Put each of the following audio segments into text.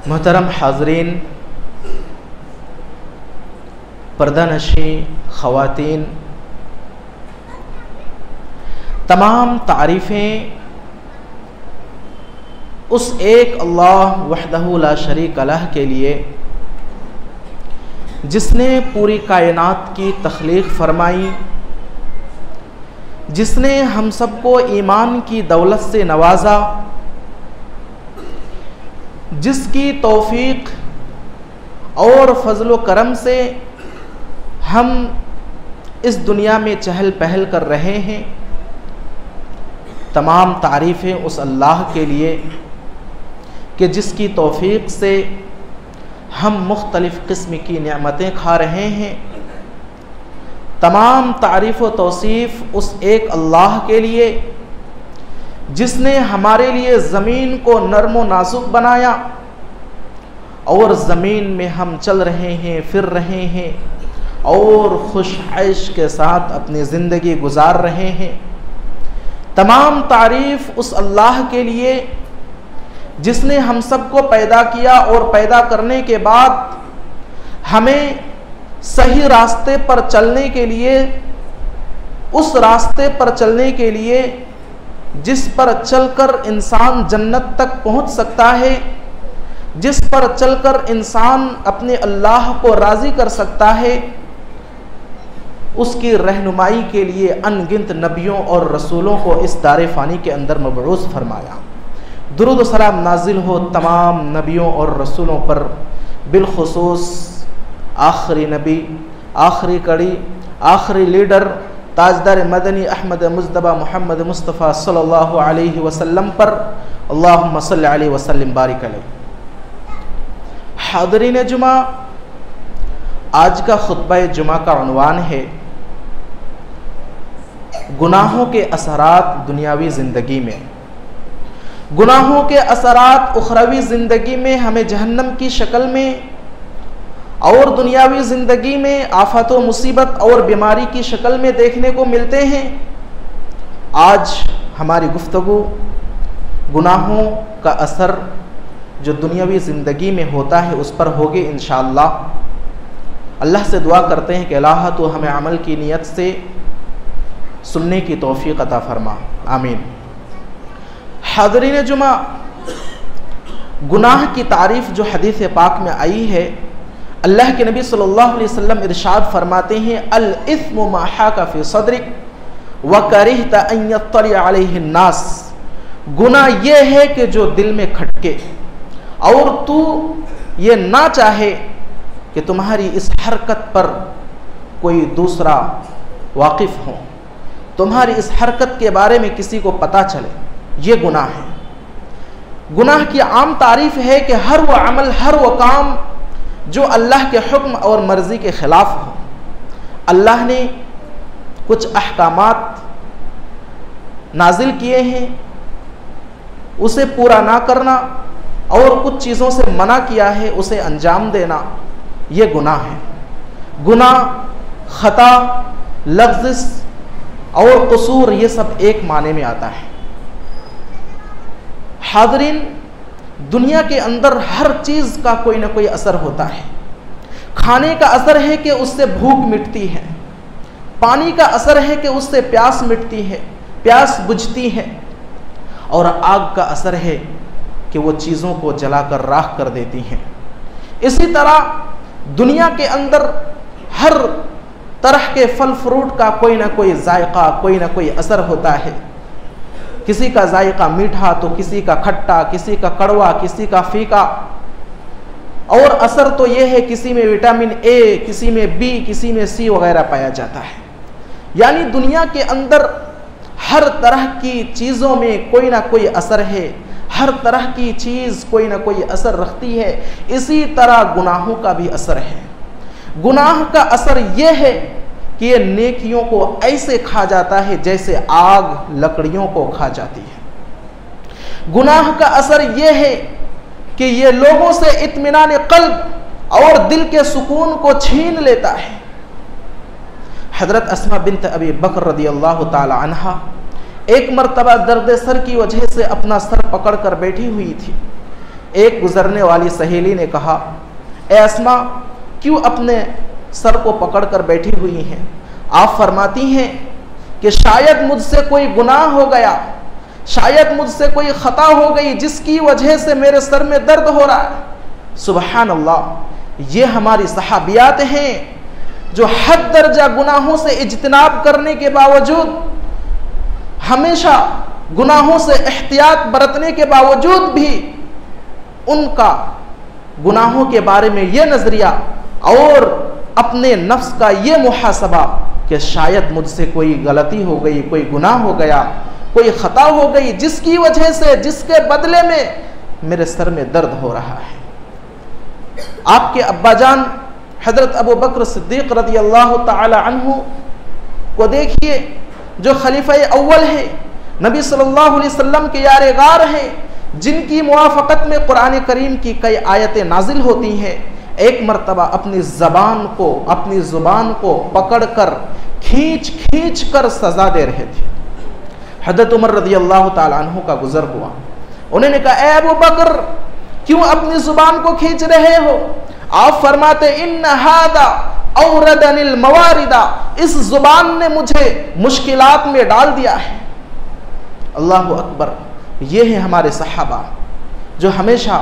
मोहतरम हाज़रीन, पर्दानशी ख़वातीन, तमाम तारीफ़ें उस एक अल्लाह वहदहू ला शरीक लह के लिए जिसने पूरी कायनात की तख्लीक़ फरमाई, जिसने हम सबको ईमान की दौलत से नवाजा, जिसकी तौफ़ीक़ और फ़ज़ल करम से हम इस दुनिया में चहल पहल कर रहे हैं। तमाम तारीफ़ें उस अल्लाह के लिए कि जिसकी तौफ़ीक़ से हम मुख्तलिफ़ किस्म की नेमतें खा रहे हैं। तमाम तारीफ़ व तौसीफ़ उस एक अल्लाह के लिए जिसने हमारे लिए ज़मीन को नर्म व नाजुक बनाया और ज़मीन में हम चल रहे हैं, फिर रहे हैं और खुश ऐश के साथ अपनी ज़िंदगी गुजार रहे हैं। तमाम तारीफ़ उस अल्लाह के लिए जिसने हम सबको पैदा किया और पैदा करने के बाद हमें सही रास्ते पर चलने के लिए, उस रास्ते पर चलने के लिए जिस पर चलकर इंसान जन्नत तक पहुंच सकता है, जिस पर चलकर इंसान अपने अल्लाह को राज़ी कर सकता है, उसकी रहनुमाई के लिए अनगिनत नबियों और रसूलों को इस दारे फ़ानी के अंदर मबऊस फरमाया। दुरूद व सलाम नाजिल हो तमाम नबियों और रसूलों पर, बिलखुसूस आखिरी नबी, आखिरी कड़ी, आखिरी लीडर, ताजदार मदनी अहमद मुज्तबा मोहम्मद मुस्तफ़ा सल्लल्लाहु अलैहि वसल्लम पर अल्लाहुम्मा सल्लि अलैहि वसल्लिम बारिक अलैहि। हाज़रीन जुमा, आज का खुतबा जुमा का उन्वान है गुनाहों के असरात दुनियावी ज़िंदगी में। गुनाहों के असरात उखरवी ज़िंदगी में हमें जहन्नम की शक्ल में और दुनियावी ज़िंदगी में आफत व मुसीबत और बीमारी की शक्ल में देखने को मिलते हैं। आज हमारी गुफ्तगू गुनाहों का असर जो दुनियावी ज़िंदगी में होता है उस पर होगी इंशाअल्लाह। अल्लाह से दुआ करते हैं कि अल्लाह तो हमें अमल की नीयत से सुनने की तौफ़ीक़ अता फरमा, आमीन। हाज़रीन जुमा, गुनाह की तारीफ़ जो हदीस पाक में आई है, अल्लाह के नबी सल्लल्लाहु अलैहि वसल्लम इरशाद फरमाते हैं, अल इस्मु मा हाका फी सदरिक व करिहता अन यत्तलिअ अलैहि अन्नास। गुनाह ये है कि जो दिल में खटके और तू ये ना चाहे कि तुम्हारी इस हरकत पर कोई दूसरा वाकिफ़ हो, तुम्हारी इस हरकत के बारे में किसी को पता चले, ये गुनाह है। गुनाह की आम तारीफ़ है कि हर वो अमल, हर वो काम जो अल्लाह के हुक्म और मर्ज़ी के ख़िलाफ़ हो। अल्लाह ने कुछ अहकामात नाजिल किए हैं, उसे पूरा ना करना और कुछ चीज़ों से मना किया है, उसे अंजाम देना, ये गुनाह है। गुनाह, ख़ता, लग़्ज़ और क़सूर, ये सब एक माने में आता है। हाज़रीन, दुनिया के अंदर हर चीज़ का कोई ना कोई असर होता है। खाने का असर है कि उससे भूख मिटती है, पानी का असर है कि उससे प्यास मिटती है, प्यास बुझती है, और आग का असर है कि वो चीज़ों को जलाकर राख कर देती हैं। इसी तरह दुनिया के अंदर हर तरह के फल फ्रूट का कोई ना कोई जायका, कोई ना कोई असर होता है। किसी का जायका मीठा तो किसी का खट्टा, किसी का कड़वा, किसी का फीका, और असर तो ये है किसी में विटामिन ए, किसी में बी, किसी में सी वगैरह पाया जाता है। यानी दुनिया के अंदर हर तरह की चीज़ों में कोई ना कोई असर है, हर तरह की चीज़ कोई ना कोई असर रखती है। इसी तरह गुनाहों का भी असर है। गुनाह का असर यह है कि ये नेकियों को ऐसे खा जाता है जैसे आग लकड़ियों को खा जाती है। गुनाह का असर यह है कि ये लोगों से इत्मीनान क़ल्ब और दिल के सुकून को छीन लेता है। हज़रत अस्मा बिन्त अबी बकर रदियल्लाहु ताला अन्हा एक मरतबा दर्द सर की वजह से अपना सर पकड़ कर बैठी हुई थी। एक गुजरने वाली सहेली ने कहा, ए अस्मा, क्यों अपने सर को पकड़कर बैठी हुई हैं? आप फरमाती हैं कि शायद मुझसे कोई गुनाह हो गया, शायद मुझसे कोई खता हो गई जिसकी वजह से मेरे सर में दर्द हो रहा है। सुबहान अल्लाह, ये हमारी सहाबियात हैं जो हद दर्जा गुनाहों से इज्तिनाब करने के बावजूद, हमेशा गुनाहों से एहतियात बरतने के बावजूद भी उनका गुनाहों के बारे में ये नजरिया और अपने नफ्स का ये मुहासबा कि शायद मुझसे कोई गलती हो गई, कोई गुनाह हो गया, कोई खता हो गई जिसकी वजह से, जिसके बदले में मेरे सर में दर्द हो रहा है। आपके अब्बाजान हजरत अबू बकर सिद्दीक रज़ी अल्लाह ताला अन्हु को देखिए, जो खलीफा अव्वल है, नबी सल्लल्लाहु अलैहि वसल्लम के यारे गार हैं, जिनकी मुआफ़क़त में कुरान करीम की कई आयतें नाजिल होती हैं। एक मरतबा अपनी ज़ुबान को पकड़कर खींच कर सज़ा दे रहे थे। हज़रत उमर रज़ी अल्लाह ताला अन्हु का गुज़र हुआ। उन्होंने कहा, ए अबू बकर, क्यों अपनी ज़ुबान को खींच रहे हो? आप फरमाते, इन्न हादा औरदनिल मवारिदा, इस ज़ुबान ने मुझे मुश्किलात में डाल दिया है। अल्लाहु अकबर। ये है हमारे सहाबा जो हमेशा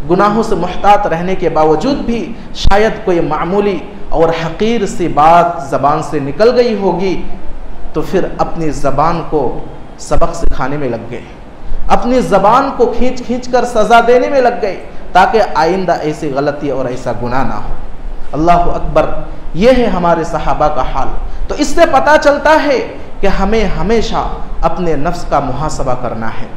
गुनाहों से मुहतात रहने के बावजूद भी शायद कोई मामूली और हकीर सी बात ज़बान से निकल गई होगी तो फिर अपनी ज़बान को सबक सिखाने में लग गए, अपनी ज़बान को खींच कर सज़ा देने में लग गए ताकि आइंदा ऐसी गलती और ऐसा गुनाह ना हो। अल्लाहु अकबर। ये है हमारे सहाबा का हाल। तो इससे पता चलता है कि हमें हमेशा अपने नफ्स का मुहासबा करना है।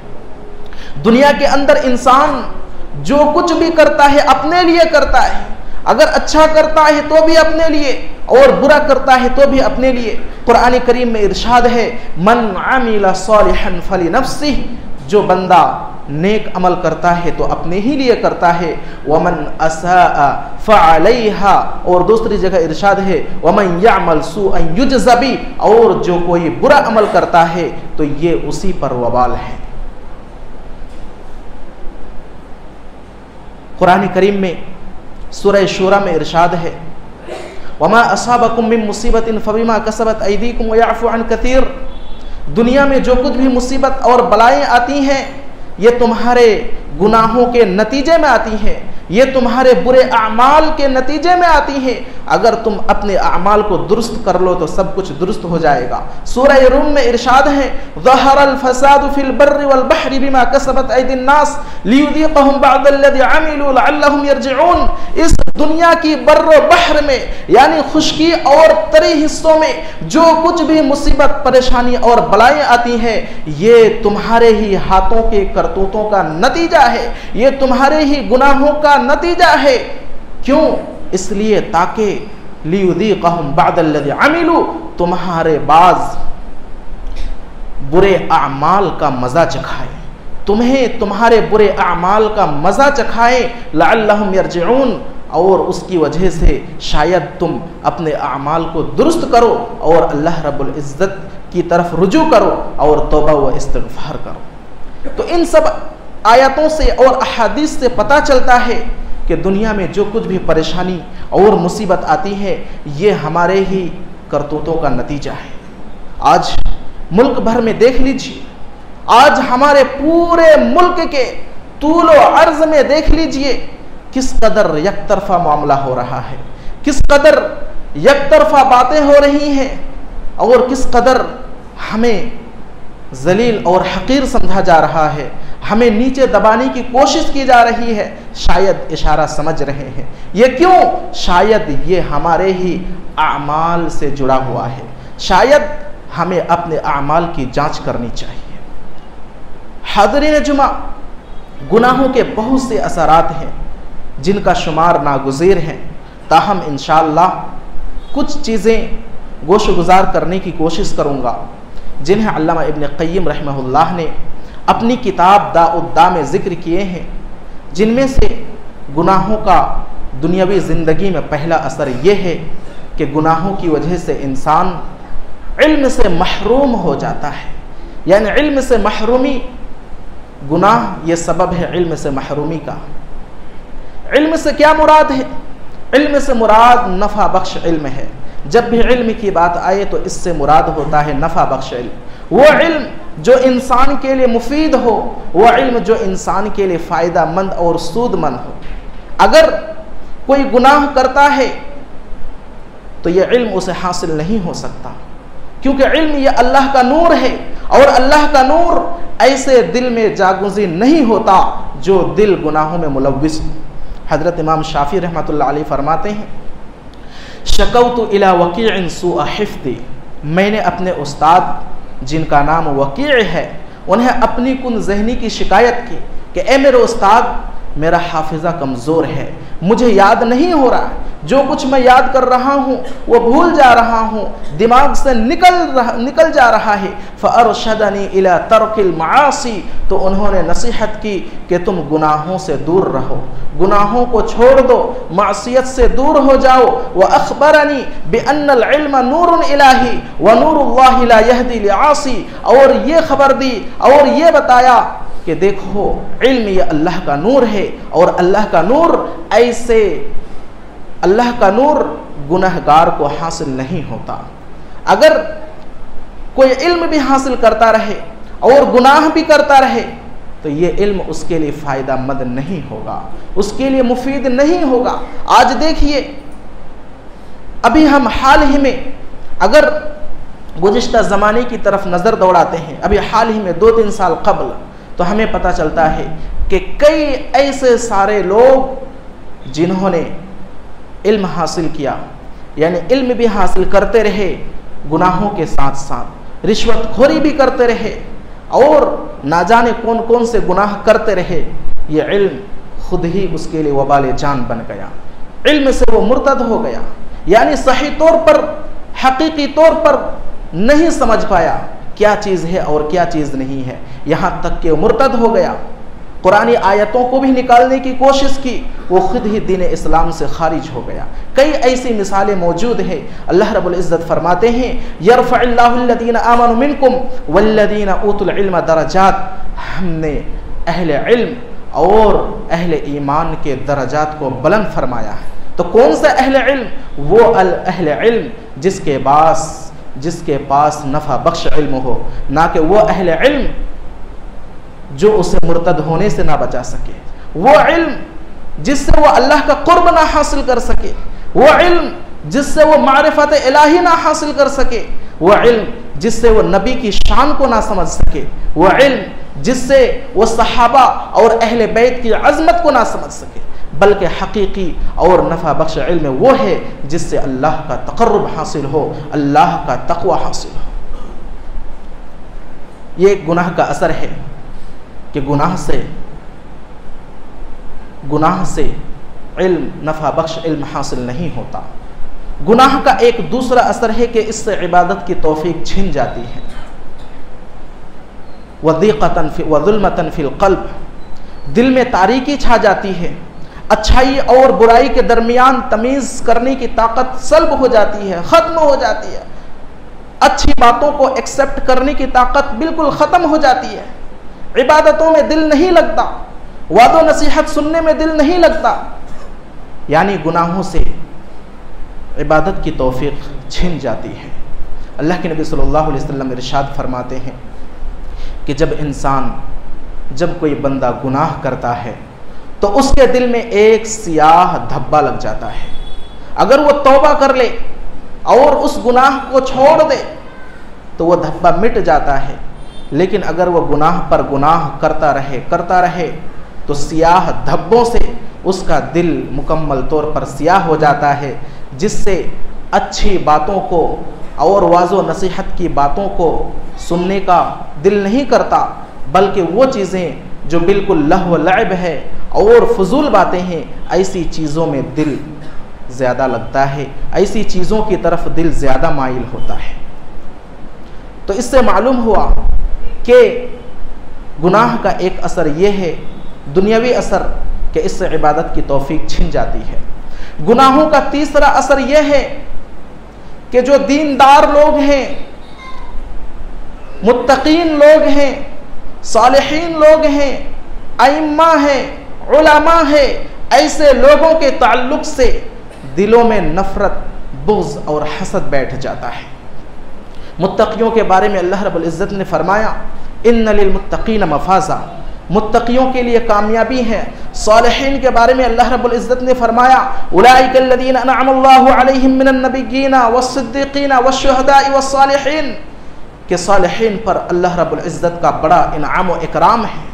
दुनिया के अंदर इंसान जो कुछ भी करता है अपने लिए करता है। अगर अच्छा करता है तो भी अपने लिए और बुरा करता है तो भी अपने लिए। कुरान करीम में इरशाद है, मन आमिला सालिहन फलिनफ्सिह, जो बंदा नेक अमल करता है तो अपने ही लिए करता है। वमन असाअ फअलैहा, और दूसरी जगह इरशाद है, वमन यअमल सुअन युज्ज़ा बिही, और जो कोई बुरा अमल करता है तो ये उसी पर वबाल है। कुरान करीम में सूरह शूरा में इरशाद है, वमा असाबकुम मिन मुसीबतिन फबिमा कसबत ऐदीकुम वयअफु अन कसीर। दुनिया में जो कुछ भी मुसीबत और बलाएं आती हैं ये तुम्हारे गुनाहों के नतीजे में आती हैं, ये तुम्हारे बुरे अमाल के नतीजे में आती हैं। अगर तुम अपने अमाल को दुरुस्त कर लो तो सब कुछ दुरुस्त हो जाएगा। सूरह रूम में इरशाद है, ज़हरल फसादु फिल बर्रि वल बहरि बिमा कसबत ऐदिन नास लियुज़ीक़हुम बअदल्लज़ी अमिलू लअल्लहुम यरजिऊन। इस दुनिया की बर्र बहर में यानी खुश्की और तरी हिस्सों में जो कुछ भी मुसीबत, परेशानी और बलाएं आती हैं ये तुम्हारे ही हाथों के करतूतों का नतीजा है, ये तुम्हारे ही गुनाहों का नतीजा है। क्यों? इसलिए ताकि लियुज़ीक़हुम बअदल्लज़ी अमिलू, तुम्हारे बाज बुरे अमाल का मजा चखाए, तुम्हें तुम्हारे बुरे अमाल का मजा चखाए, लअल्लहुम यरजिऊन, और उसकी वजह से शायद तुम अपने अमाल को दुरुस्त करो और अल्लाह रब्बुल इज़्ज़त की तरफ रुजू करो और तौबा व इस्तिग़फ़ार करो। तो इन सब आयतों से और अहादीस से पता चलता है कि दुनिया में जो कुछ भी परेशानी और मुसीबत आती है ये हमारे ही करतूतों का नतीजा है। आज मुल्क भर में देख लीजिए, आज हमारे पूरे मुल्क के तूल व अर्ज में देख लीजिए किस कदर यकतरफा मामला हो रहा है, किस कदर यकतरफा बातें हो रही हैं और किस कदर हमें जलील और हकीर समझा जा रहा है, हमें नीचे दबाने की कोशिश की जा रही है। शायद इशारा समझ रहे हैं। ये क्यों? शायद ये हमारे ही आमाल से जुड़ा हुआ है। शायद हमें अपने आमाल की जांच करनी चाहिए। हाज़रीन जुमा, गुनाहों के बहुत से असरात हैं जिनका शुमार नागुज़ीर हैं, ताहम इंशाअल्लाह कुछ चीज़ें गोशगुजार करने की कोशिश करूँगा जिन्हें अल्लामा इब्न क़य्यिम रहमहुल्लाह ने अपनी किताब दाउद्दा में ज़िक्र किए हैं। जिनमें से गुनाहों का दुनियावी ज़िंदगी में पहला असर यह है कि गुनाहों की वजह से इंसान इल्म से महरूम हो जाता है। यानी इल्म से महरूमी, गुनाह ये सबब है इल्म से महरूमी का। इल्म से क्या मुराद है? इल्म से मुराद नफ़ा बख्श इल्म है। जब भी इल्म की बात आए तो इससे मुराद होता है नफ़ा बख्श इल्म। वो इल्म जो इंसान के लिए मुफीद हो, वो इल्म जो इंसान के लिए फ़ायदा मंद और सूदमंद हो। अगर कोई गुनाह करता है तो यह इल्म उसे हासिल नहीं हो सकता, क्योंकि इल्म यह अल्लाह का नूर है, और अल्लाह का नूर ऐसे दिल में जागुज़ी नहीं होता जो दिल गुनाहों में मुलव्विस। हज़रत इमाम शाफ़ी रहमतुल्लाह अलैह फरमाते हैं, शकौतु इला वकीअन सूअ हिफ्ज़ी, मैंने अपने उस्ताद जिनका नाम वकीअ है उन्हें अपनी कुन ज़हनी की शिकायत की कि ए मेरे उस्ताद, मेरा हाफिज़ा कमज़ोर है, मुझे याद नहीं हो रहा, जो कुछ मैं याद कर रहा हूँ वो भूल जा रहा हूँ, दिमाग से निकल जा रहा है। फ़अरशदनी इला तर्किल मआसी, तो उन्होंने नसीहत की कि तुम गुनाहों से दूर रहो, गुनाहों को छोड़ दो, मासियत से दूर हो जाओ। व अख़बरनी बिअन्नल इल्म नूरुन इलाही व नूरुल्लाहि ला यहदी लिआसी, और ये खबर दी और ये बताया कि देखो इल्म ये अल्लाह का नूर है, और अल्लाह का नूर ऐसे अल्लाह का नूर गुनहगार को हासिल नहीं होता। अगर कोई इल्म भी हासिल करता रहे और गुनाह भी करता रहे तो ये इल्म उसके लिए फ़ायदा मंद नहीं होगा, उसके लिए मुफीद नहीं होगा। आज देखिए, अभी हम हाल ही में अगर गुज़िश्ता ज़माने की तरफ नज़र दौड़ाते हैं, अभी हाल ही में 2-3 साल कबल, तो हमें पता चलता है कि कई ऐसे सारे लोग जिन्होंने इल्म हासिल किया, यानी इल्म भी हासिल करते रहे, गुनाहों के साथ साथ रिश्वतखोरी भी करते रहे, और ना जाने कौन कौन से गुनाह करते रहे, ये इल्म खुद ही उसके लिए वबाल जान बन गया। इल्म से वो मुर्तद हो गया, यानी सही तौर पर, हकीकी तौर पर नहीं समझ पाया क्या चीज़ है और क्या चीज़ नहीं है, यहाँ तक कि मुर्तद हो गया। कुरानी आयतों को भी निकालने की कोशिश की, वो खुद ही दीन इस्लाम से खारिज हो गया। कई ऐसी मिसालें मौजूद हैं। अल्लाह रब्बुल इज़्ज़त फरमाते हैं, यरफ़इल्लाहुल्लज़ीना आमनु मिनकुम वल्लज़ीना ऊतुल इल्म दरजात, हमने अहले इल्म और अहले ईमान के दरजात को बुलंद फरमाया है। तो कौन सा अहले इल्म? वो अहले इल्म जिसके पास नफ़ा बख्श इल्म हो, ना कि वो अहले इल्म जो उसे मुर्तद होने से ना बचा सके, वो इल्म जिससे वो अल्लाह का कुर्ब ना हासिल कर सके, वो इल्म जिससे वो मारिफत इलाही ना हासिल कर सके, वो इल्म जिससे वो नबी की शान को ना समझ सके, वो इल्म जिससे वो सहाबा और अहले बैत की अज़मत को ना समझ सके, बल्कि हकीकी और नफ़ा बख्श इल्म वो है जिससे अल्लाह का तक़र्रुब हासिल हो, अल्लाह का तक़वा हासिल हो। ये गुनाह का असर है कि गुनाह से इल्म, नफ़ा बख्श इल्म हासिल नहीं होता। गुनाह का एक दूसरा असर है कि इससे इबादत की तौफीक छिन जाती है। वदीक़तन वज़ुल्मतन फ़िल क़ल्ब, दिल में तारीकी छा जाती है, अच्छाई और बुराई के दरमियान तमीज़ करने की ताकत सल्ब हो जाती है, ख़त्म हो जाती है, अच्छी बातों को एक्सेप्ट करने की ताकत बिल्कुल ख़त्म हो जाती है, इबादतों में दिल नहीं लगता, वादो नसीहत सुनने में दिल नहीं लगता, यानी गुनाहों से इबादत की तौफीक छिन जाती है। अल्लाह के नबी सल्लल्लाहु अलैहि वसल्लम इरशाद फरमाते हैं कि जब कोई बंदा गुनाह करता है तो उसके दिल में एक सियाह धब्बा लग जाता है। अगर वो तौबा कर ले और उस गुनाह को छोड़ दे तो वो धब्बा मिट जाता है, लेकिन अगर वो गुनाह पर गुनाह करता रहे तो सियाह धब्बों से उसका दिल मुकम्मल तौर पर सियाह हो जाता है, जिससे अच्छी बातों को और वाज़ो नसीहत की बातों को सुनने का दिल नहीं करता, बल्कि वो चीज़ें जो बिल्कुल लहव लअब है और फजूल बातें हैं, ऐसी चीज़ों में दिल ज़्यादा लगता है, ऐसी चीज़ों की तरफ दिल ज़्यादा माइल होता है। तो इससे मालूम हुआ कि गुनाह का एक असर ये है, दुनियावी असर, कि इससे इबादत की तौफीक छिन जाती है। गुनाहों का तीसरा असर यह है कि जो दीनदार लोग हैं, मुत्तकीन लोग हैं, सालिहीन लोग हैं, अइम्मा हैं, उलमा है, ऐसे लोगों के ताल्लुक से दिलों में नफरत, बुग़्ज़ और हसद बैठ जाता है। मुत्तक़ियों के बारे में अल्लाह रब्बुल इज़्ज़त ने फरमाया, इन्ना लिल मुत्तक़ीन मफ़ाज़ा, मुत्तक़ियों के लिए कामयाबी है। सालिहीन के बारे में अल्लाह रब्बुल इज़्ज़त ने फरमाया, उलाइका अल्लज़ीना अनअमल्लाहु अलैहिम मिनन नबिय्यीना वस्सिद्दीक़ीना वश्शुहदाई वस्सालिहीन, के सालिहीन पर अल्लाह रब्बुल इज़्ज़त का बड़ा इनाम व इकराम है।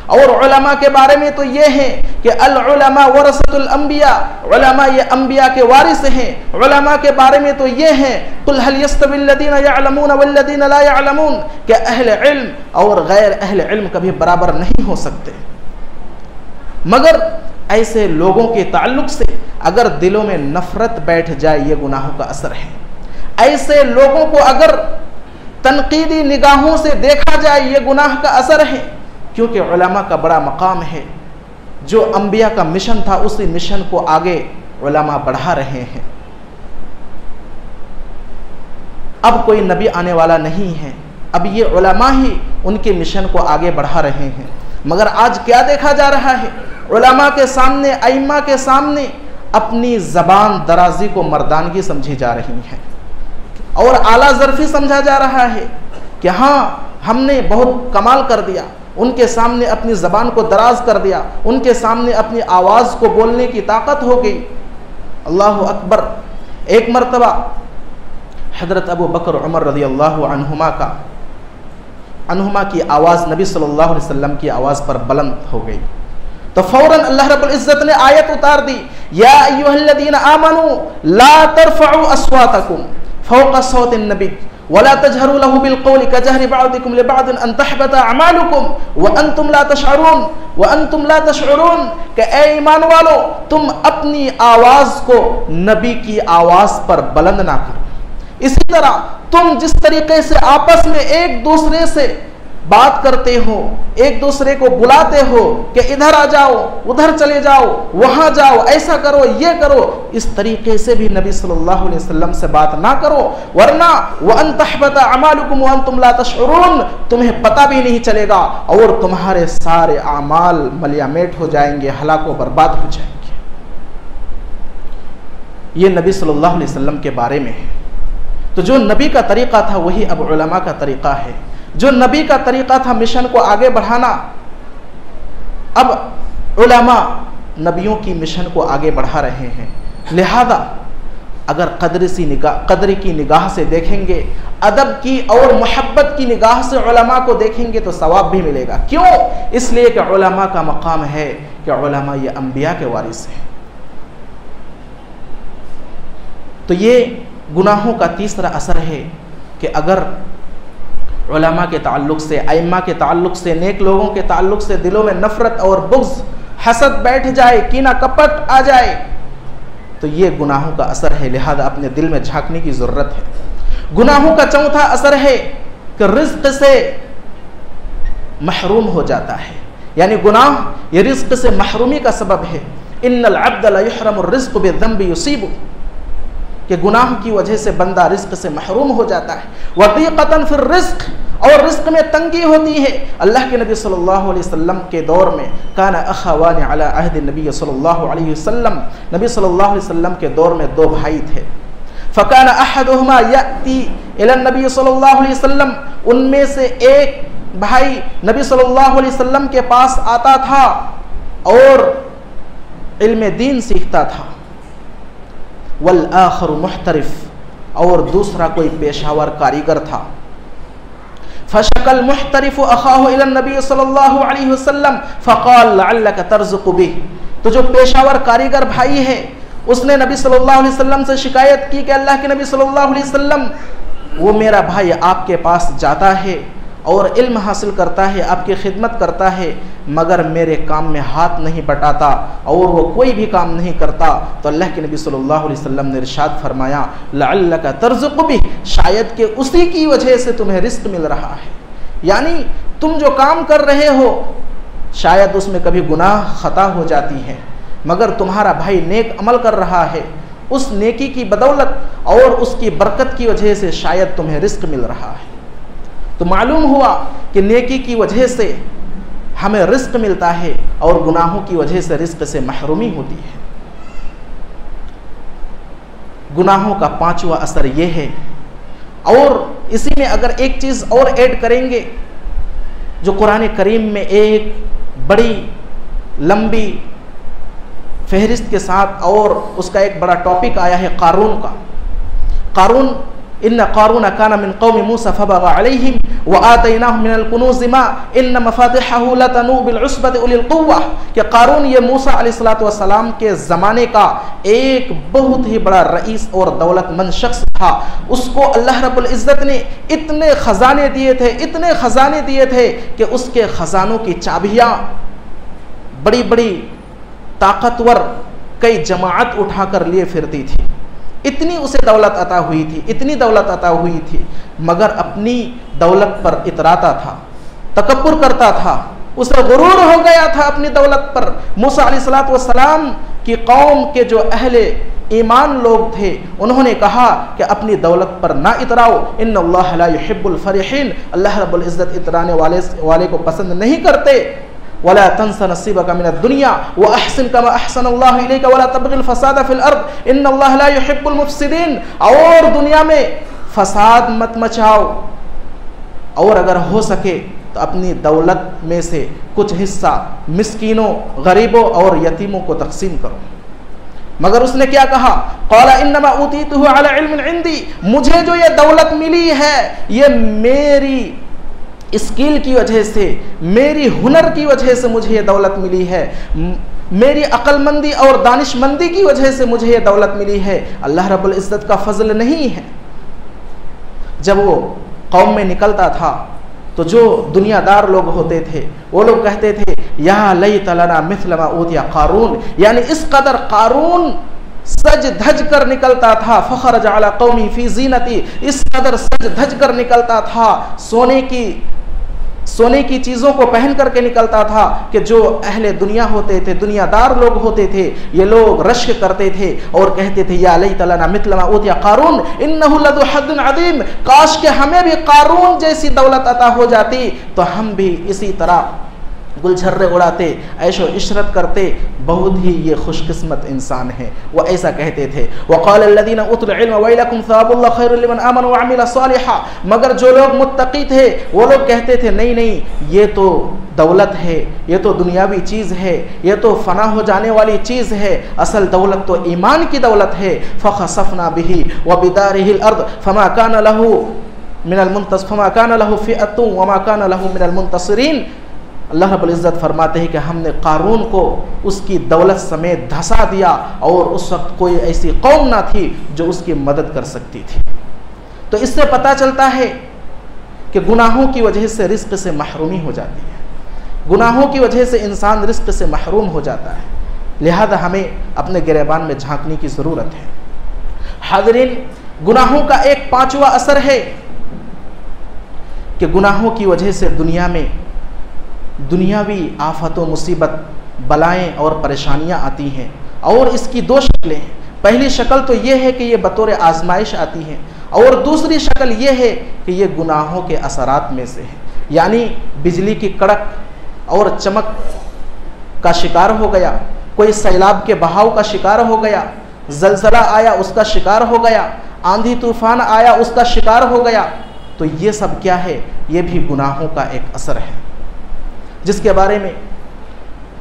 और उलमा के बारे में तो ये है कि अल उलमा वरसतुल अंबिया, उलमा ये अंबिया के वारिस हैं। उलमा के बारे में तो ये है, कुल हल यस्तविल लदीना यअलमून वल्लदीना ला यअलमून, कि अहले इल्म और गैर अहले इल्म कभी बराबर नहीं हो सकते। मगर ऐसे लोगों के ताल्लुक से अगर दिलों में नफरत बैठ जाए, ये गुनाहों का असर है। ऐसे लोगों को अगर तनकीदी निगाहों से देखा जाए, ये गुनाह का असर है। क्योंकि उलमा का बड़ा मकाम है, जो अंबिया का मिशन था उसी मिशन को आगे उलमा बढ़ा रहे हैं। अब कोई नबी आने वाला नहीं है, अब ये उलमा ही उनके मिशन को आगे बढ़ा रहे हैं। मगर आज क्या देखा जा रहा है, उलमा के सामने, अइम्मा के सामने अपनी ज़बान दराजी को मर्दानगी समझी जा रही है और आला ज़र्फ़ी समझा जा रहा है कि हाँ हमने बहुत कमाल कर दिया, उनके सामने अपनी ज़बान को दराज कर दिया, उनके सामने अपनी आवाज़ को बोलने की ताकत हो गई। अल्लाहु अकबर। एक मरतबा हज़रत अबू बकर उमर रज़ियल्लाहु अन्हुमा की आवाज़ नबी सल्लल्लाहु अलैहि वसल्लम की आवाज़ पर बुलंद हो गई, तो फ़ौरन अल्लाह रब्बुल इज़्ज़त ने आयत उतार दी, या अय्युहल्लज़ीना आमनू ला तरफ़अू अस्वातकुम फ़ौक़ सौतिन नबी वला तजहरू लहू बिलक़ौलि कजहरि बअदिकुम लिबअदिन अन तहबता अमालुकुम व अंतुम ला तशउरून, कि ए ईमान वालो, तुम अपनी आवाज़ को नबी की आवाज़ पर बुलंद ना करो। इसी तरह तुम जिस तरीके से आपस में एक दूसरे से बात करते हो, एक दूसरे को बुलाते हो कि इधर आ जाओ, उधर चले जाओ, वहाँ जाओ, ऐसा करो, ये करो, इस तरीके से भी नबी सल्लल्लाहु अलैहि वसल्लम से बात ना करो, वरना वअन तहबता अमालुकुम व अंतुम ला तशउरून, तुम्हें पता भी नहीं चलेगा और तुम्हारे सारे आमाल मलियामेट हो जाएंगे, हलाको बर्बाद हो जाएंगे। ये नबी सल्लल्लाहु अलैहि वसल्लम के बारे में है। तो जो नबी का तरीक़ा था वही अब उलमा का तरीक़ा है। जो नबी का तरीक़ा था मिशन को आगे बढ़ाना, अब उलमा नबियों की मिशन को आगे बढ़ा रहे हैं। लिहाजा अगर कदर की निगाह से देखेंगे, अदब की और मोहब्बत की निगाह से उलमा को देखेंगे तो सवाब भी मिलेगा। क्यों? इसलिए कि उलमा का मकाम है कि उलमा ये अंबिया के वारिस हैं। तो ये गुनाहों का तीसरा असर है कि अगर उलमा के ताल्लुक़ से, अइम्मा के ताल्लुक़ से, नेक लोगों के ताल्लुक़ से दिलों में नफ़रत और बुग़्ज़, हसद बैठ जाए, कीना कपट आ जाए, तो ये गुनाहों का असर है। लिहाजा अपने दिल में झांकने की ज़रूरत है। गुनाहों का चौथा असर है कि रिज़्क़ से महरूम हो जाता है, यानी गुनाह ये रिज़्क़ से महरूमी का सबब है। इन्नल अब्द ला युहरमुर रिज़्क़ बिज़्ज़ंबि युसीबु, कि गुनाह की वजह से बंदा रिज़्क़ से महरूम हो जाता है। वदीक़तन फिर रिज़्क़, और रिज़्क़ में तंगी होती है। अल्लाह के नबी सल्लल्लाहु अलैहि वसल्लम के दौर में काना अख़वानी अला अहद नबी सल्लल्लाहु अलैहि वसल्लम, नबी सल्लल्लाहु अलैहि वसल्लम के दौर में दो भाई थे। फ़काना अहदुहुमा यअती इला नबी सल्लल्लाहु अलैहि वसल्लम, उनमें से एक भाई नबी सल्लल्लाहु अलैहि वसल्लम के पास आता था और इल्म दीन सीखता था। वल आखिर मुहतरिफ, और दूसरा कोई पेशावर कारीगर था। फशकल मुहतरिफ अखाहु इला नबी सल्लल्लाहु अलैहि वसल्लम फ़क़ाल लअल्लक तर्ज़ुक़ु बिह, तो जो पेशावर कारीगर भाई है उसने नबी सल्लल्लाहु अलैहि वसल्लम से शिकायत की कि अल्लाह के नबी सल्लल्लाहु अलैहि वसल्लम, वो मेरा भाई आपके पास जाता है और इल्म हासिल करता है, आपकी खिदमत करता है, मगर मेरे काम में हाथ नहीं बटाता और वो कोई भी काम नहीं करता। तो अल्लाह के नबी सल्लल्लाहु अलैहि वसल्लम ने इरशाद फरमाया, लअल्लक तर्ज़ुक़ु बिह, शायद कि उसी की वजह से तुम्हें रिज़्क़ मिल रहा है। यानी तुम जो काम कर रहे हो शायद उसमें कभी गुनाह खता हो जाती है, मगर तुम्हारा भाई नेक अमल कर रहा है, उस नेकी की बदौलत और उसकी बरकत की वजह से शायद तुम्हें रिज़्क़ मिल रहा है। तो मालूम हुआ कि नेकी की वजह से हमें रिस्क मिलता है और गुनाहों की वजह से रिस्क से महरूमी होती है। गुनाहों का पांचवा असर यह है, और इसी में अगर एक चीज़ और ऐड करेंगे जो कुरान करीम में एक बड़ी लंबी फहरिस्त के साथ और उसका एक बड़ा टॉपिक आया है कारून का। कारून, इन्ना कारून काना मिन कौमि मूसा फबगा अलैहिम व आतैनाहु मिनल कुनूज़ मा इन्न मफातिहहु लतनू बिल उस्बति उलिल कुव्वा, कि कारून ये मूसा अलैहिस्सलातु वस्सलाम के ज़माने का एक बहुत ही बड़ा रईस और दौलतमंद शख्स था। उसको अल्लाह रब्बुल इज़्ज़त ने इतने ख़जाने दिए थे, इतने ख़जाने दिए थे कि उसके ख़जानों की चाबियाँ बड़ी बड़ी ताकतवर कई जमात उठाकर लिए फिरती थी। इतनी उसे दौलत अता हुई थी, इतनी दौलत अता हुई थी, मगर अपनी दौलत पर इतराता था, तकब्बुर करता था, उसे गुरूर हो गया था अपनी दौलत पर। मूसा अलैहिस्सलातु वस्सलाम की कौम के जो अहले ईमान लोग थे उन्होंने कहा कि अपनी दौलत पर ना इतराओ, इन्नल्लाह ला युहिब्बुल फरिहीन, अल्लाह रब्बुल इज़्ज़त इतराने वाले को पसंद नहीं करते। वला तंसा नसीबका मिनद दुनिया व अहसिन कमा अहसनल्लाहु इलैका वला तबगिल फसाद फिल अर्द इन्नल्लाह ला युहिब्बुल मुफसिदीन, और दुनिया में फसाद मत मचाओ, और अगर हो सके तो अपनी दौलत में से कुछ हिस्सा मिस्कीनों, गरीबों और यतीमों को तकसीम करो। मगर उसने क्या कहा, क़ाला इन्नमा ऊतीतुहु अला इल्मिन इंदी, मुझे जो ये दौलत मिली है ये मेरी स्किल की वजह से, मेरी हुनर की वजह से मुझे ये दौलत मिली है, मेरी अक्लमंदी और दानिशमंदी की वजह से मुझे ये दौलत मिली है, अल्लाह रब्बुल इज़्ज़त का फजल नहीं है। जब वो कौम में निकलता था तो जो दुनियादार लोग होते थे वो लोग कहते थे या लैत लना मिस्ल मा ऊतिया कारून, यानी इस कदर कारून सज धज कर निकलता था। फ़खरज अला कौमी फी ज़ीनती, इस कदर सज धज कर निकलता था, सोने की चीज़ों को पहन करके निकलता था कि जो अहले दुनिया होते थे, दुनियादार लोग होते थे, ये लोग रश्क करते थे और कहते थे या लैत लना मिस्ल मा ऊतिया कारून इन्नहु लदु हद्दिन अज़ीम, काश के हमें भी कारून जैसी दौलत अता हो जाती तो हम भी इसी तरह गुलछर्रे उड़ाते, ऐशो इशरत करते, बहुत ही ये खुशकिस्मत इंसान है, वो ऐसा कहते थे। वक़ाल अल्लज़ीना उतुल इल्म वैलकुम सवाबुल्लाह खैरुल लिमन आमन व अमिल सालिहा, मगर जो लोग मुत्तकी थे वो लोग कहते थे नहीं नहीं, ये तो दौलत है, ये तो दुनियावी चीज़ है, ये तो फना हो जाने वाली चीज़ है, असल दौलत तो ईमान की दौलत है। फ़ख़सफ़ना बिही व बिदारिहिल अर्द फमा कान लहू मिनल मुंतस फमा कान लहू फ़िअतुन व मा कान लहू मिनल मुंतसिरीन। अल्लाह रब्बुल इज़्ज़त फरमाते हैं कि हमने कारून को उसकी दौलत समेत धंसा दिया और उस वक्त कोई ऐसी कौम ना थी जो उसकी मदद कर सकती थी। तो इससे पता चलता है कि गुनाहों की वजह से रिज़्क़ से महरूमी हो जाती है, गुनाहों की वजह से इंसान रिज़्क़ से महरूम हो जाता है। लिहाजा हमें अपने गिरेबान में झांकने की ज़रूरत है। हाज़रीन, गुनाहों का एक पांचवा असर है कि गुनाहों की वजह से दुनिया में दुनियावी आफतों, मुसीबत, बलाएं और परेशानियां आती हैं, और इसकी दो शक्लें हैं। पहली शक्ल तो ये है कि ये बतौर आजमाइश आती हैं, और दूसरी शक्ल ये है कि ये गुनाहों के असरात में से है। यानी बिजली की कड़क और चमक का शिकार हो गया, कोई सैलाब के बहाव का शिकार हो गया, जलजला आया उसका शिकार हो गया, आंधी तूफान आया उसका शिकार हो गया, तो ये सब क्या है, ये भी गुनाहों का एक असर है, जिसके बारे में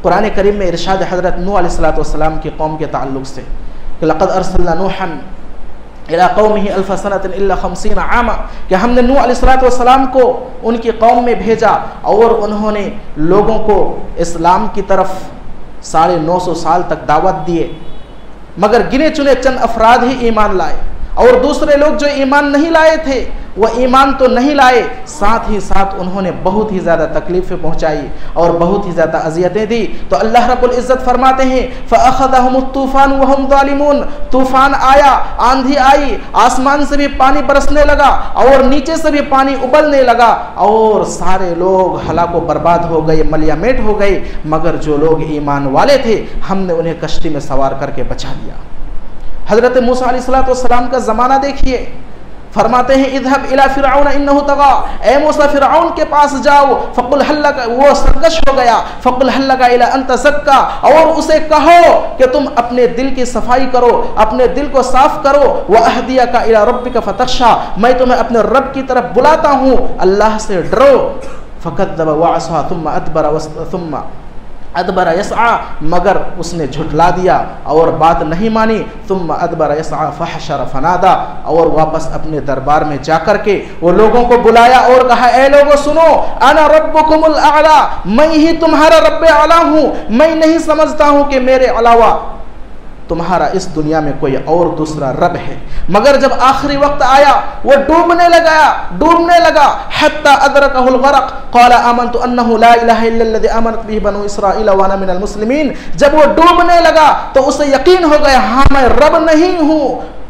कुरान करीम में इरशाद हज़रत नूह अलैहिस्सलातु वस्सलाम की कौम के ताल्लुक़ से कि लक़द अरसलना नूहन इला कौमिही अल्फ़ सनतिन इल्ला खमसीना आमा, कि हमने नूह अलैहिस्सलातु वस्सलाम को उनकी कौम में भेजा और उन्होंने लोगों को इस्लाम की तरफ 950 साल तक दावत दिए, मगर गिने चुने चंद अफराद ही ईमान लाए, और दूसरे लोग जो ईमान नहीं लाए थे वह ईमान तो नहीं लाए, साथ ही साथ उन्होंने बहुत ही ज़्यादा तकलीफ़ें पहुँचाई और बहुत ही ज़्यादा अज़ियतें दी। तो अल्लाह रब्बुल इज़्ज़त फरमाते हैं फ़अख़ज़हुमुत तूफ़ान व हुम ज़ालिमून, तूफ़ान आया, आंधी आई, आसमान से भी पानी बरसने लगा और नीचे से भी पानी उबलने लगा और सारे लोग हलाको बर्बाद हो गए, मलियामेट हो गए, मगर जो लोग ईमान वाले थे हमने उन्हें कश्ती में सवार करके बचा लिया। हज़रत मूसा अलैहिस्सलातु वस्सलाम का ज़माना देखिए, फरमाते हैं इज़हब इला फिरऔन इन्नहु तगा, ए मूसा फिरऔन के पास जाओ, फकुल हल्लका, वो सरकश हो गया, फकुल हल्लका इला अन तज़क्का, और उसे कहो कि तुम अपने दिल की सफाई करो, अपने दिल को साफ करो, व अहदियका इला रब्बिका फतख्शा, मैं तुम्हें अपने रब की तरफ बुलाता हूँ, अल्लाह से डरो। फकद्दब व असा सुम्मा अदबर यस्आ, मगर उसने झुठला दिया और बात नहीं मानी। तुम अदबर यस्आ फहशर फनादा, और वापस अपने दरबार में जाकर के वो लोगों को बुलाया और कहा, ए लोगों सुनो, अना रब्बुकुमुल आला, मैं ही तुम्हारा रब्बे आला हूँ, मैं नहीं समझता हूँ कि मेरे अलावा तुम्हारा इस दुनिया में कोई और दूसरा रब है। मगर जब आखिरी वक्त आया वो डूबने लगा, हत्ता अदरकहुल गरक क़ाला आमनतु अन्नहु ला इलाहा इल्लल्लज़ी आमनत बिही बनु इसराईल व अना मिनल मुस्लिमीन। जब वो डूबने लगा तो उसे यकीन हो गया, हाँ मैं रब नहीं हूँ।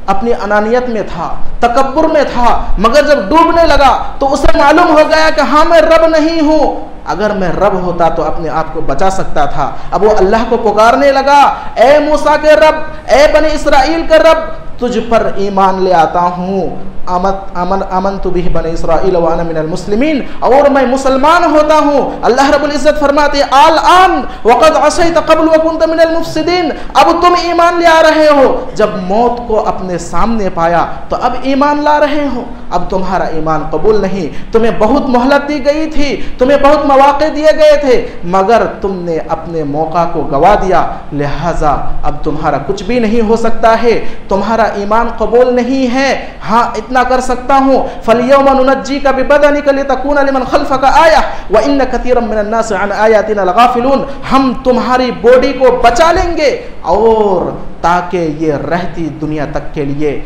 अपनी अनानियत में था, तकब्बुर में था, मगर जब डूबने लगा तो उसे मालूम हो गया कि हाँ मैं रब नहीं हूँ, अगर मैं रब होता तो अपने आप को बचा सकता था। अब वो अल्लाह को पुकारने लगा, ए मूसा के रब, ए बनी इसराइल के रब, तुझ पर ईमान ले आता हूँ, आमनतु बिही बनी इसराइल व अना मिनल मुस्लिमीन, और मैं मुसलमान होता हूँ। अल्लाह रब्बुल इज़्ज़त फरमाते हैं, आल आन वक़द असैत क़ब्ल व कुन्त मिनल मुफ़्सिदीन, अब तुम ईमान ले आ रहे हो, जब मौत को अपने सामने पाया तो अब ईमान ला रहे हो। अब तुम्हारा ईमान कबूल नहीं, तुम्हें बहुत मोहलत दी गई थी, तुम्हें बहुत मौके दिए गए थे, मगर तुमने अपने मौका को गवा दिया, लिहाजा अब तुम्हारा कुछ भी नहीं हो सकता है, तुम्हारा ईमान कबूल नहीं है। हाँ इतना कर सकता हूँ, फलयौम नुनज्जीका बिबदनिका लितकूना लिमन खल्फका आया व इन्न कसीरम मिनन नास अन आयातिना लगाफिलून, हम तुम्हारी बॉडी को बचा लेंगे और ताकि ये रहती दुनिया तक के लिए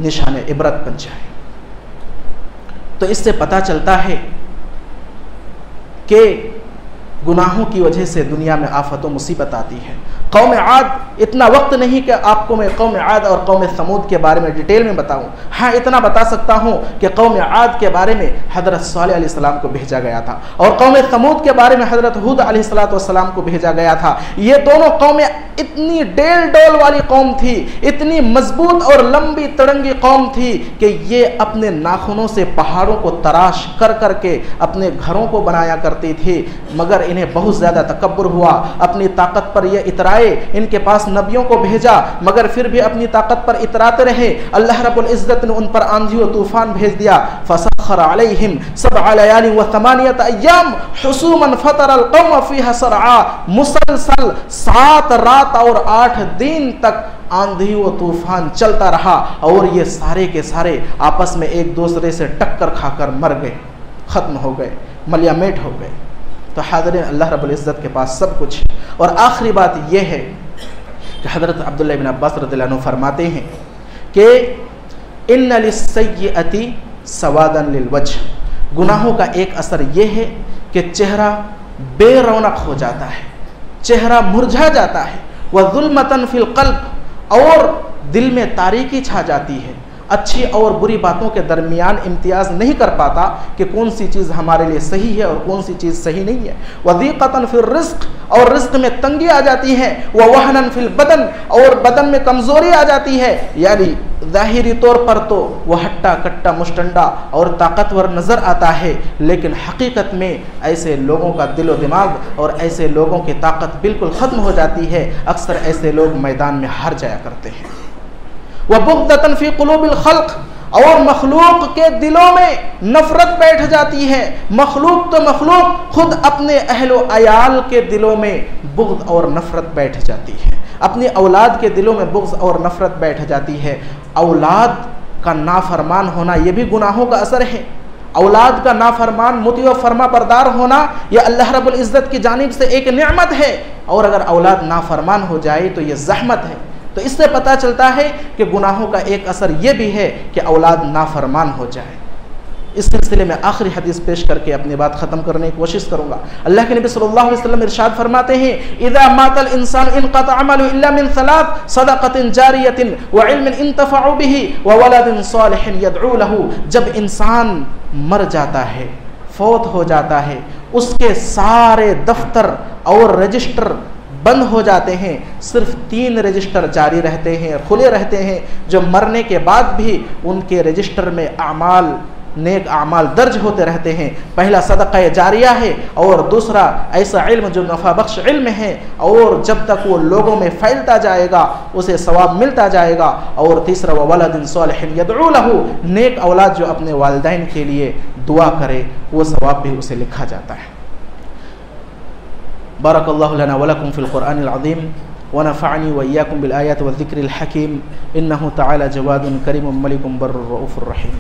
निशाने इबरत बन जाए। तो इससे पता चलता है कि गुनाहों की वजह से दुनिया में आफत व मुसीबत आती है। कौम आद, इतना वक्त नहीं कि आपको मैं कौम आद और कौम समूद के बारे में डिटेल में बताऊं। हाँ इतना बता सकता हूं कि कौम आद के बारे में हज़रत सालेह अलैहिस्सलाम को भेजा गया था और कौम समूद के बारे में हज़रत हूद अलैहिस्सलाम को भेजा गया था। ये दोनों कौमें इतनी डेल डोल वाली कौम थी, इतनी मजबूत और लंबी तड़ंगी कौम थी कि ये अपने नाखूनों से पहाड़ों को तराश कर करके अपने घरों को बनाया करती थी। मगर इन्हें बहुत ज़्यादा तकब्बुर हुआ, अपनी ताकत पर ये इतराए, इनके पास नबियों को भेजा मगर फिर भी अपनी ताकत पर इतराते रहे। अल्लाह रब्बुल इज़्ज़त ने उन पर आंधी और तूफान भेज दिया। फसख्खर अलैहिम सबअ लयालिन व थमानियत अय्याम हुसूमन फतरल कौम फीहा सरआ, मुसलसल 7 रात और 8 दिन तक आंधी व तूफान चलता रहा और ये सारे के सारे आपस में एक दूसरे से टक्कर खाकर मर गए, ख़त्म हो गए, मलियामेट हो गए। तो हाज़रीन, अल्लाह रब्बुल इज़्ज़त के पास सब कुछ है। और आखिरी बात यह है कि हज़रत अब्दुल्लाह इब्न अब्बास रज़ियल्लाहु अन्हु फरमाते हैं कि इन्ना लिस्सय्यअति सवादन लिलवज्ह, गुनाहों का एक असर यह है कि चेहरा बेरौनक हो जाता है, चेहरा मुरझा जाता है। व ज़ुल्मतन फिल क़ल्ब, और दिल में तारीकी छा जाती है, अच्छी और बुरी बातों के दरमियान इम्तियाज़ नहीं कर पाता कि कौन सी चीज़ हमारे लिए सही है और कौन सी चीज़ सही नहीं है। वदीक़तन फिर रिज़्क़, और रिज़्क़ में तंगी आ जाती है। व वहनन फिल बदन, और बदन में कमज़ोरी आ जाती है। यानी ज़ाहिरी तौर पर तो वह हट्टा कट्टा मुश्तंडा और ताकतवर नज़र आता है, लेकिन हकीकत में ऐसे लोगों का दिलो दिमाग और ऐसे लोगों की ताकत बिल्कुल ख़त्म हो जाती है। अक्सर ऐसे लोग मैदान में हार जाया करते हैं। वह बुग़्दतन फ़ी क़ुलूबिल ख़ल्क़, और मखलूक के दिलों में नफ़रत बैठ जाती है। मखलूक तो मखलूक, खुद अपने अहलो अयाल के दिलों में बुग़्ज़ और नफ़रत बैठ जाती है, अपनी औलाद के दिलों में बुग़्ज़ और नफ़रत बैठ जाती है। औलाद का नाफरमान होना यह भी गुनाहों का असर है। औलाद का नाफरमान मुती व फरमा बरदार होना यह अल्लाह रब्बुल इज़्ज़त की जानिब से एक नेमत है, और अगर औलाद नाफरमान हो जाए तो यह ज़हमत है। तो इससे पता चलता है कि गुनाहों का एक असर यह भी है कि औलाद नाफरमान हो जाए। इस सिलसिले में आखिरी हदीस पेश करके अपनी बात ख़त्म करने की कोशिश करूँगा। अल्लाह के नबी सल्लल्लाहु अलैहि वसल्लम इरशाद फरमाते हैं, इज़ा मातल इंसान इनक़ता अमलु इल्ला मिन सलात सदक़तिन जारियतिन व इल्मिन इंतफ़अ बिही व वलदिन सालिहिन यदऊ लहू। जब इंसान मर जाता है, फौत हो जाता है, उसके सारे दफ्तर और रजिस्टर बंद हो जाते हैं, सिर्फ 3 रजिस्टर जारी रहते हैं, खुले रहते हैं, जो मरने के बाद भी उनके रजिस्टर में आमाल, नेक आमाल दर्ज होते रहते हैं। पहला सदक़ा जारिया है, और दूसरा ऐसा इल्म जो नफ़ा बख्श इल्म है, और जब तक वो लोगों में फैलता जाएगा उसे सवाब मिलता जाएगा। और तीसरा वलदिन सालिहिन यदऊ लहू, नेक औलाद जो अपने वालिदैन के लिए दुआ करे, वो सवाब भी उसे लिखा जाता है। बारकल्लाहु लना व लकुम फ़िल क़ुरआनिल अज़ीम व नफ़अनी व इय्याकुम बिल आयाति व ज़िक्रिल हकीम। इन्नहु तआला जवादुन करीमुम मलिकुम बर्रुर रऊफ़ुर रहीम।